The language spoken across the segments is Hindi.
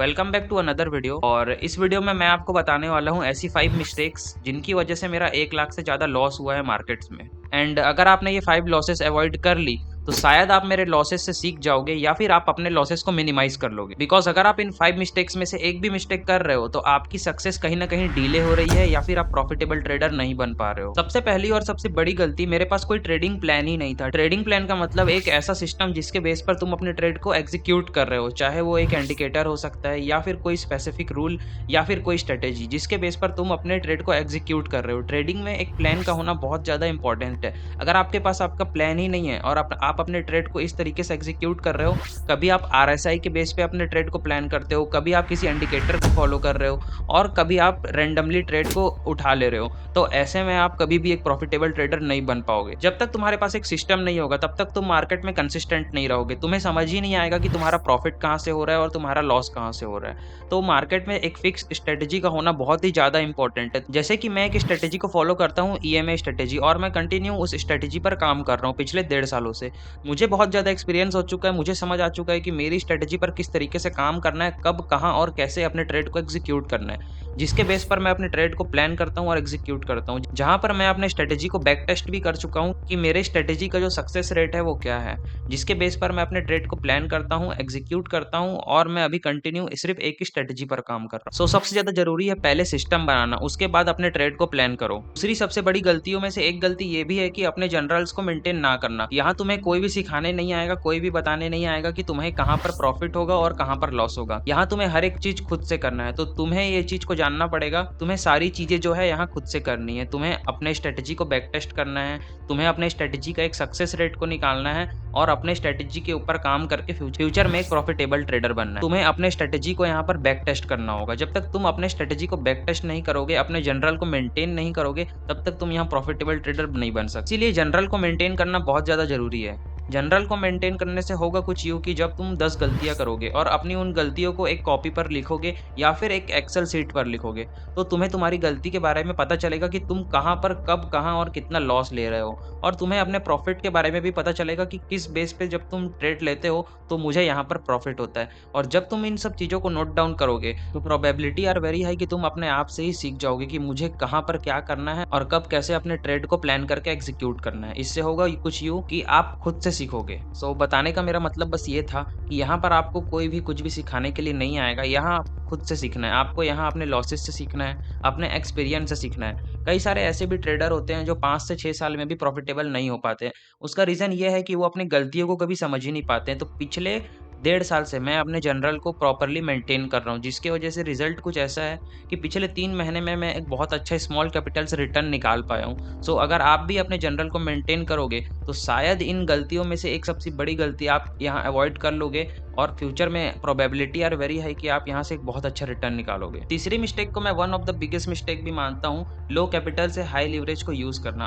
Welcome back to another video. और इस वीडियो में मैं आपको बताने वाला हूँ ऐसी 5 मिस्टेक्स जिनकी वजह से मेरा 1 लाख से ज़्यादा लॉस हुआ है मार्केट्स में। एंड अगर आपने ये 5 लॉसेस अवॉइड कर ली तो शायद आप मेरे लॉसेस से सीख जाओगे या फिर आप अपने लॉसेस को मिनिमाइज कर लोगे। बिकॉज अगर आप इन 5 मिस्टेक्स में से एक भी मिस्टेक कर रहे हो तो आपकी सक्सेस कहीं ना कहीं डिले हो रही है या फिर आप प्रॉफिटेबल ट्रेडर नहीं बन पा रहे हो। सबसे पहली और सबसे बड़ी गलती, मेरे पास कोई ट्रेडिंग प्लान ही नहीं था। ट्रेडिंग प्लान का मतलब एक ऐसा सिस्टम जिसके बेस पर तुम अपने ट्रेड को एग्जीक्यूट कर रहे हो, चाहे वो एक इंडिकेटर हो सकता है या फिर कोई स्पेसिफिक रूल या फिर कोई स्ट्रेटेजी जिसके बेस पर तुम अपने ट्रेड को एग्जीक्यूट कर रहे हो। ट्रेडिंग में एक प्लान का होना बहुत ज्यादा इंपॉर्टेंट है। अगर आपके पास आपका प्लान ही नहीं है और आप अपने ट्रेड को इस तरीके से एग्जीक्यूट कर रहे हो, कभी आप आरएसआई के बेस पे अपने ट्रेड को प्लान करते हो, कभी आप किसी इंडिकेटर को फॉलो कर रहे हो और कभी आप रैंडमली ट्रेड को उठा ले रहे हो, तो ऐसे में आप कभी भी एक प्रॉफिटेबल ट्रेडर नहीं बन पाओगे। जब तक तुम्हारे पास एक सिस्टम नहीं होगा तब तक तुम मार्केट में कंसिस्टेंट नहीं रहोगे। तुम्हें समझ ही नहीं आएगा कि तुम्हारा प्रॉफिट कहाँ से हो रहा है और तुम्हारा लॉस कहाँ से हो रहा है। तो मार्केट में एक फिक्स स्ट्रेटेजी का होना बहुत ही ज्यादा इंपॉर्टेंट है। जैसे कि मैं एक स्ट्रेटेजी को फॉलो करता हूँ, ईएमए स्ट्रेटेजी, और मैं कंटिन्यू उस स्ट्रेटेजी पर काम कर रहा हूँ पिछले 1.5 सालों से। मुझे बहुत ज्यादा एक्सपीरियंस हो चुका है, मुझे समझ आ चुका है कि मेरी स्ट्रेटेजी पर किस तरीके से काम करना है, कब, कहाँ और कैसे अपने ट्रेड को एग्जीक्यूट करना है, जिसके बेस पर मैं अपने ट्रेड को प्लान करता हूँ और एग्जीक्यूट करता हूँ। जहां पर मैं अपने स्ट्रेटेजी को बैक टेस्ट भी कर चुका हूँ कि मेरे स्ट्रेटेजी का जो सक्सेस रेट है वो क्या है, जिसके बेस पर मैं अपने ट्रेड को प्लान करता हूँ, एग्जीक्यूट करता हूँ, और मैं अभी कंटिन्यू सिर्फ एक ही स्ट्रेटेजी पर काम कर रहा हूँ। सो सबसे ज्यादा जरूरी है पहले सिस्टम बनाना, उसके बाद अपने ट्रेड को प्लान करो। दूसरी सबसे बड़ी गलतियों में से एक गलती ये भी है कि अपने जनरल्स को मेंटेन ना करना। यहाँ तुम्हें कोई भी सिखाने नहीं आएगा, कोई भी बताने नहीं आएगा कि तुम्हें कहाँ पर प्रॉफिट होगा और कहाँ पर लॉस होगा। यहाँ तुम्हें हर एक चीज खुद से करना है, तो तुम्हें ये चीज को जानना पड़ेगा। तुम्हें सारी चीजें जो है यहाँ खुद से करनी है। तुम्हें अपने स्ट्रेटेजी को बैक टेस्ट करना है, तुम्हें अपने स्ट्रेटेजी का एक सक्सेस रेट को निकालना है और अपने स्ट्रेटेजी के ऊपर काम करके फ्यूचर में एक प्रॉफिटेबल ट्रेडर बनना है। तुम्हें अपने स्ट्रेटेजी को यहाँ पर बैक टेस्ट करना होगा। जब तक तुम अपने स्ट्रेटेजी को बैक टेस्ट नहीं करोगे, अपने जनरल को मेंटेन नहीं करोगे, तब तक तुम यहाँ प्रॉफिटेबल ट्रेडर नहीं बन सकते। इसीलिए जनरल को मेंटेन करना बहुत ज्यादा जरूरी है। जनरल को मेंटेन करने से होगा कुछ यूं कि जब तुम 10 गलतियां करोगे और अपनी उन गलतियों को एक कॉपी पर लिखोगे या फिर एक एक्सेल सीट पर लिखोगे, तो तुम्हें तुम्हारी गलती के बारे में पता चलेगा कि तुम कहाँ पर, कब, कहाँ और कितना लॉस ले रहे हो। और तुम्हें अपने प्रॉफिट के बारे में भी पता चलेगा कि किस बेस पे जब तुम ट्रेड लेते हो तो मुझे यहाँ पर प्रॉफिट होता है। और जब तुम इन सब चीज़ों को नोट डाउन करोगे तो प्रोबेबिलिटी आर वेरी हाई कि तुम अपने आप से ही सीख जाओगे कि मुझे कहाँ पर क्या करना है और कब कैसे अपने ट्रेड को प्लान करके एग्जीक्यूट करना है। इससे होगा कुछ यूँ कि आप खुद से सीखोगे। सो बताने का मेरा मतलब बस ये था कि यहाँ पर आपको कोई भी कुछ भी सिखाने के लिए नहीं आएगा। यहाँ खुद से सीखना है आपको, यहाँ अपने लॉसेस से सीखना है, अपने एक्सपीरियंस से सीखना है। कई सारे ऐसे भी ट्रेडर होते हैं जो 5 से 6 साल में भी प्रॉफिटेबल नहीं हो पाते। उसका रीज़न ये है कि वो अपनी गलतियों को कभी समझ ही नहीं पाते हैं। तो पिछले 1.5 साल से मैं अपने जनरल को प्रॉपर्ली मेंटेन कर रहा हूँ, जिसकी वजह से रिजल्ट कुछ ऐसा है कि पिछले 3 महीने में मैं एक बहुत अच्छा स्मॉल कैपिटल से रिटर्न निकाल पाया हूँ। सो अगर आप भी अपने जनरल को मेंटेन करोगे तो शायद इन गलतियों में से एक सबसे बड़ी गलती आप यहाँ अवॉइड कर लोगे और फ्यूचर में प्रोबेबिलिटी आर वेरी हाई कि आप यहाँ से एक बहुत अच्छा रिटर्न निकालोगे। तीसरी मिस्टेक को मैं one of the biggest mistake भी मानता हूँ, लो कैपिटल से हाई लिवरेज को यूज करना।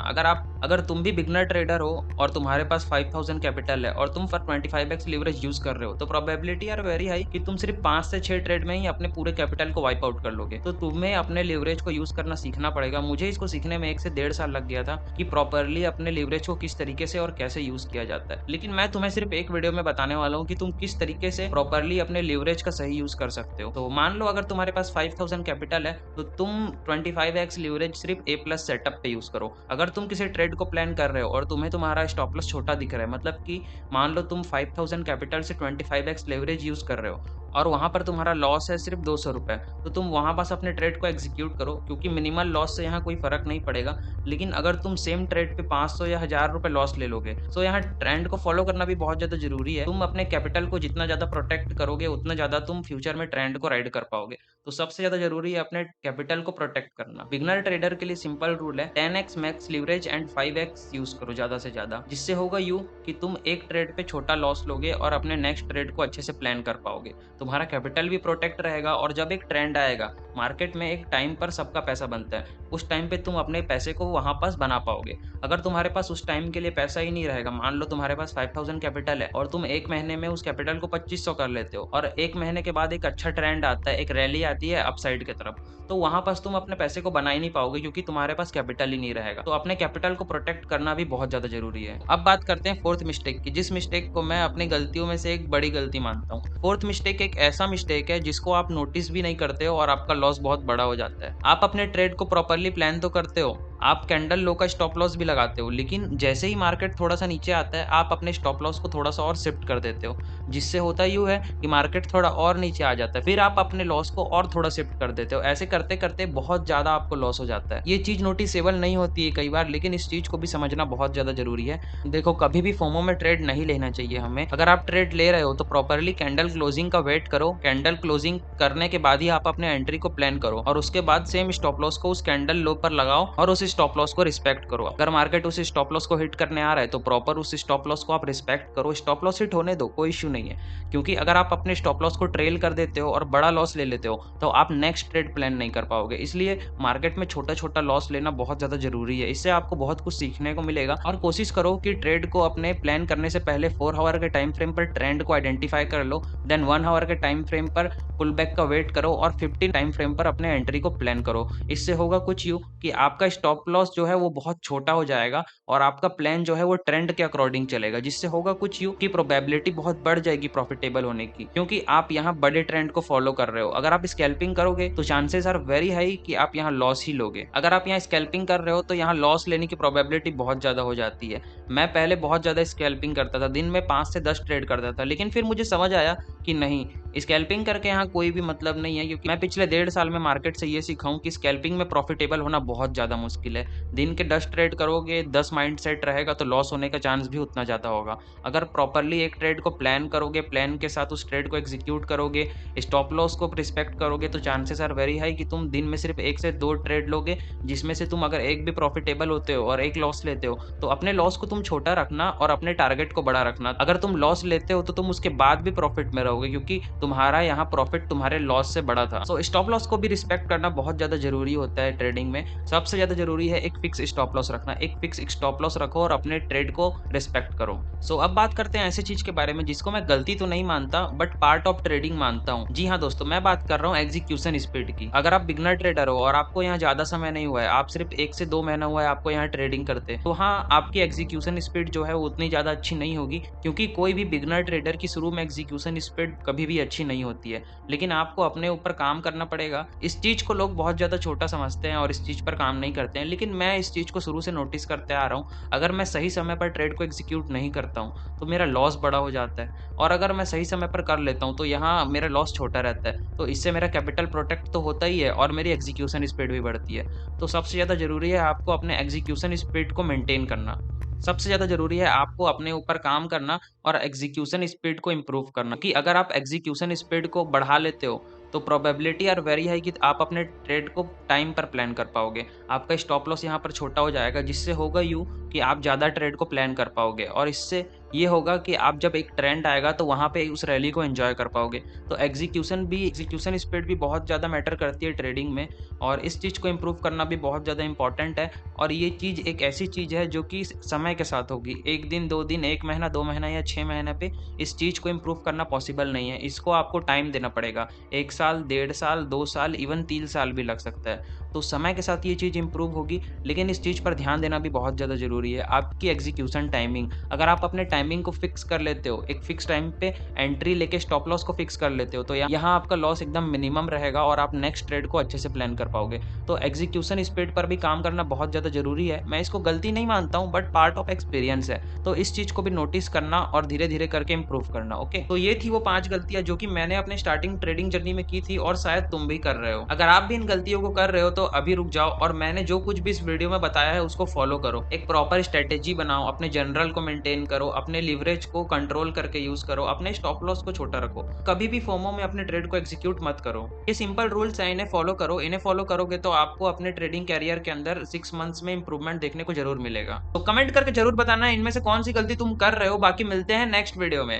अगर तुम भी बिगनर ट्रेडर हो और तुम्हारे पास 5000 कैपिटल है और तुम फॉर 25x लिवरेज यूज कर रहे हो, तो प्रोबेबिलिटी आर वेरी हाई कि तुम सिर्फ 5 से 6 ट्रेड में ही अपने पूरे कैपिटल को वाइप आउट कर लोगे। तो तुम्हें अपने लिवरेज को यूज करना सीखना पड़ेगा। मुझे इसको सीखने में 1 से 1.5 साल लग गया था कि प्रॉपरली अपने लिवरेज को किस तरीके से और कैसे यूज किया जाता है। लेकिन मैं तुम्हें सिर्फ एक वीडियो में बताने वाला हूँ कि तुम किस तरीके से प्रॉपरली अपने लिवरेज का सही यूज कर सकते हो। तो मान लो अगर तुम्हारे पास 5000 कैपिटल है तो तुम 25x लिवरेज सिर्फ ए प्लस सेटअप पे यूज करो। अगर तुम किसी ट्रेड को प्लान कर रहे हो और तुम्हें तुम्हारा स्टॉप लॉस छोटा दिख रहा है, मतलब कि मान लो तुम 5000 कैपिटल से 25x लेवरेज यूज कर रहे हो और वहां पर तुम्हारा लॉस है सिर्फ 200 रुपए, तो तुम वहां बस अपने ट्रेड को एग्जीक्यूट करो, क्योंकि मिनिमल लॉस से यहाँ कोई फर्क नहीं पड़ेगा। लेकिन अगर तुम सेम ट्रेड पे 500 या 1000 रुपए लॉस ले लोगे, तो यहाँ ट्रेंड को फॉलो करना भी बहुत ज्यादा जरूरी है। तुम अपने कैपिटल को जितना ज्यादा प्रोटेक्ट करोगे उतना ज्यादा तुम फ्यूचर में ट्रेंड को राइड कर पाओगे। तो सबसे ज्यादा जरूरी है अपने कैपिटल को प्रोटेक्ट करना। बिगनर ट्रेडर के लिए सिंपल रूल है 10x max leverage and 5x use करो ज्यादा से ज्यादा। जिससे होगा यू कि तुम एक ट्रेड पे छोटा लॉस लोगे और अपने नेक्स्ट ट्रेड को अच्छे से प्लान कर पाओगे। तुम्हारा कैपिटल भी प्रोटेक्ट रहेगा और जब एक ट्रेंड आएगा मार्केट में, एक टाइम पर सबका पैसा बनता है, उस टाइम पे तुम अपने पैसे को वहां पास बना पाओगे। अगर तुम्हारे पास उस टाइम के लिए पैसा ही नहीं रहेगा, मान लो तुम्हारे पास 5000 कैपिटल है और तुम एक महीने में उस कैपिटल को 2500 कर लेते हो और एक महीने के बाद एक अच्छा ट्रेंड आता है, एक रैली आती है अपसाइड की तरफ, तो वहां पास तुम अपने पैसे को बना ही नहीं पाओगे क्योंकि तुम्हारे पास कैपिटल ही नहीं रहेगा। तो अपने कैपिटल को प्रोटेक्ट करना भी बहुत ज्यादा जरूरी है। अब बात करते हैं फोर्थ मिस्टेक की, जिस मिस्टेक को मैं अपनी गलतियों में से एक बड़ी गलती मानता हूँ। फोर्थ मिस्टेक एक एक ऐसा मिस्टेक है जिसको आप नोटिस भी नहीं करते हो और आपका लॉस बहुत बड़ा हो जाता है। आप अपने ट्रेड को प्रॉपर्ली प्लान तो करते हो, आप कैंडल लो का स्टॉप लॉस भी लगाते हो, लेकिन जैसे ही मार्केट थोड़ा सा नीचे आता है आप अपने स्टॉप लॉस को थोड़ा सा और शिफ्ट कर देते हो, जिससे होता यूँ है कि मार्केट थोड़ा और नीचे आ जाता है, फिर आप अपने लॉस को और थोड़ा शिफ्ट कर देते हो। ऐसे करते करते बहुत ज्यादा आपको लॉस हो जाता है। ये चीज नोटिसेबल नहीं होती है कई बार, लेकिन इस चीज को भी समझना बहुत ज्यादा जरूरी है। देखो, कभी भी फोमो में ट्रेड नहीं लेना चाहिए हमें। अगर आप ट्रेड ले रहे हो तो प्रॉपरली कैंडल क्लोजिंग का वेट करो। कैंडल क्लोजिंग करने के बाद ही आप अपने एंट्री को प्लान करो और उसके बाद सेम स्टॉप लॉस को उस कैंडल लो पर लगाओ और उस स्टॉप लॉस को रिस्पेक्ट करो। अगर मार्केट उस स्टॉप लॉस को हिट करने आ रहा है तो प्रॉपर उस स्टॉप लॉस को आप रिस्पेक्ट करो। स्टॉप लॉस हिट होने दो, कोई इश्यू नहीं है, क्योंकि अगर आप अपने स्टॉप लॉस को ट्रेल कर देते हो और बड़ा लॉस ले लेते हो तो आप नेक्स्ट ट्रेड प्लान नहीं कर पाओगे। इसलिए मार्केट में छोटा छोटा लॉस लेना बहुत ज्यादा जरूरी है। इससे आपको बहुत कुछ सीखने को मिलेगा। और कोशिश करो कि ट्रेड को अपने प्लान करने से पहले 4 आवर के टाइम फ्रेम पर ट्रेंड को आइडेंटिफाई कर लो, देन 1 आवर के टाइम फ्रेम पर पुल बैक का वेट करो और 15 टाइम फ्रेम पर अपने एंट्री को प्लान करो। इससे होगा कुछ यूं कि आपका स्टॉप लॉस जो है वो बहुत छोटा हो जाएगा और आपका प्लान जो है वो ट्रेंड के अकॉर्डिंग चलेगा, जिससे होगा कुछ यूं कि प्रोबेबिलिटी बहुत बढ़ जाएगी प्रॉफिटेबल होने की, क्योंकि आप यहाँ बड़े ट्रेंड को फॉलो कर रहे हो। अगर आप स्कैल्पिंग करोगे तो चांसेस आर वेरी हाई कि आप यहाँ लॉस ही लोगे। अगर आप यहाँ स्कैल्पिंग कर रहे हो तो यहाँ लॉस लेने की प्रोबेबिलिटी बहुत ज्यादा हो जाती है। मैं पहले बहुत ज्यादा स्कैल्पिंग करता था, दिन में 5 से 10 ट्रेड करता था, लेकिन फिर मुझे समझ आया कि नहीं, स्कैल्पिंग करके यहाँ कोई भी मतलब नहीं है, क्योंकि मैं पिछले 1.5 साल में मार्केट से ये सीखा हूँ कि स्कैल्पिंग में प्रॉफिटेबल होना बहुत ज्यादा मुश्किल है। दिन के 10 ट्रेड करोगे, 10 माइंड सेट रहेगा तो लॉस होने का चांस भी उतना ज्यादा होगा। अगर प्रॉपरली एक ट्रेड को प्लान करोगे, प्लान के साथ उस ट्रेड को एग्जीक्यूट करोगे, स्टॉप लॉस को रिस्पेक्ट करोगे, तो चांसेस आर वेरी हाई कि तुम दिन में सिर्फ 1 से 2 ट्रेड लोगे, जिसमें से तुम अगर एक भी प्रॉफिटेबल होते हो और एक लॉस लेते हो तो अपने लॉस को तुम छोटा रखना और अपने टारगेट को बड़ा रखना। अगर तुम लॉस लेते हो तो तुम उसके बाद भी प्रॉफिट में रहोगे, क्योंकि तुम्हारा यहाँ प्रॉफिट तुम्हारे लॉस से बड़ा था। सो स्टॉप लॉस को भी रिस्पेक्ट करना बहुत ज्यादा जरूरी होता है ट्रेडिंग में। सबसे ज्यादा जरूरी है एक फिक्स स्टॉप लॉस रखना। एक फिक्स स्टॉप लॉस रखो और अपने ट्रेड को रिस्पेक्ट करो। सो अब बात करते हैं ऐसी चीज के बारे में जिसको मैं गलती तो नहीं मानता बट पार्ट ऑफ ट्रेडिंग मानता हूँ। जी हाँ दोस्तों, मैं बात कर रहा हूँ एग्जीक्यूशन स्पीड की। अगर आप बिगनर ट्रेडर हो और आपको यहाँ ज्यादा समय नहीं हुआ है, आप सिर्फ 1 से 2 महीना हुआ है आपको यहाँ ट्रेडिंग करते, तो हाँ, आपकी एग्जीक्यूशन स्पीड जो है वो उतनी ज्यादा अच्छी नहीं होगी, क्योंकि कोई भी बिगनर ट्रेडर की शुरू में एग्जीक्यूशन स्पीड कभी भी अच्छी नहीं होती है। लेकिन आपको अपने ऊपर काम करना पड़ेगा। इस चीज को लोग बहुत ज्यादा छोटा समझते हैं और इस चीज पर काम नहीं करते हैं, लेकिन मैं इस चीज को शुरू से नोटिस करते आ रहा हूँ। अगर मैं सही समय पर ट्रेड को एग्जीक्यूट नहीं करता हूँ तो मेरा लॉस बड़ा हो जाता है, और अगर मैं सही समय पर कर लेता हूँ तो यहाँ मेरा लॉस छोटा रहता है। तो इससे मेरा कैपिटल प्रोटेक्ट तो होता ही है और मेरी एग्जीक्यूशन स्पीड भी बढ़ती है। तो सबसे ज्यादा जरूरी है आपको अपने एग्जीक्यूशन स्पीड को मेंटेन करना। सबसे ज्यादा जरूरी है आपको अपने ऊपर काम करना और एग्जीक्यूशन स्पीड को इम्प्रूव करना, कि अगर आप एग्जीक्यूशन स्पीड को बढ़ा लेते हो तो प्रोबेबिलिटी आर वेरी हाई कि आप अपने ट्रेड को टाइम पर प्लान कर पाओगे। आपका स्टॉप लॉस यहाँ पर छोटा हो जाएगा, जिससे होगा यूँ कि आप ज़्यादा ट्रेड को प्लान कर पाओगे, और इससे ये होगा कि आप जब एक ट्रेंड आएगा तो वहाँ पे उस रैली को एंजॉय कर पाओगे। तो एग्जीक्यूशन स्पीड भी बहुत ज़्यादा मैटर करती है ट्रेडिंग में, और इस चीज़ को इम्प्रूव करना भी बहुत ज़्यादा इंपॉर्टेंट है। और ये चीज़ एक ऐसी चीज़ है जो कि समय के साथ होगी। 1 दिन 2 दिन 1 महीना 2 महीना या 6 महीने पे इस चीज़ को इम्प्रूव करना पॉसिबल नहीं है। इसको आपको टाइम देना पड़ेगा। 1 साल, 1.5 साल, 2 साल, इवन 3 साल भी लग सकता है। तो समय के साथ ये चीज़ इंप्रूव होगी, लेकिन इस चीज़ पर ध्यान देना भी बहुत ज़्यादा ज़रूरी है। आपकी एग्जीक्यूशन टाइमिंग, अगर आप अपने टाइमिंग को फिक्स कर लेते हो, एक फिक्स टाइम पे एंट्री लेके स्टॉप लॉस को फिक्स कर लेते हो, तो यहाँ आपका लॉस एकदम मिनिमम रहेगा और आप नेक्स्ट ट्रेड को अच्छे से प्लान कर पाओगे। तो एग्जीक्यूशन स्पीड पर भी काम करना बहुत ज़्यादा ज़रूरी है। मैं इसको गलती नहीं मानता हूँ बट पार्ट ऑफ एक्सपीरियंस है। तो इस चीज़ को भी नोटिस करना और धीरे धीरे करके इम्प्रूव करना। ओके, तो ये थी वो 5 गलतियाँ जो कि मैंने अपने स्टार्टिंग ट्रेडिंग जर्नी में की थी, और शायद तुम भी कर रहे हो। अगर आप भी इन गलतियों को कर रहे हो तो अभी रुक जाओ और मैंने जो कुछ भी इस वीडियो में बताया है उसको फॉलो करो। एक प्रॉपर स्ट्रेटेजी बनाओ, अपने जनरल को मेंटेन करो, अपने लिवरेज को कंट्रोल करके यूज करो, अपने स्टॉप लॉस को छोटा रखो, कभी भी फोमो में अपने ट्रेड को एग्जीक्यूट मत करो। ये सिंपल रूल्स है, इन्हें फॉलो करो। इन्हें फॉलो करोगे तो आपको अपने ट्रेडिंग कैरियर के अंदर 6 मंथ्स में इंप्रूवमेंट देखने को जरूर मिलेगा। तो कमेंट करके जरूर बताना इनमें से कौन सी गलती तुम कर रहे हो। बाकी मिलते हैं नेक्स्ट वीडियो में।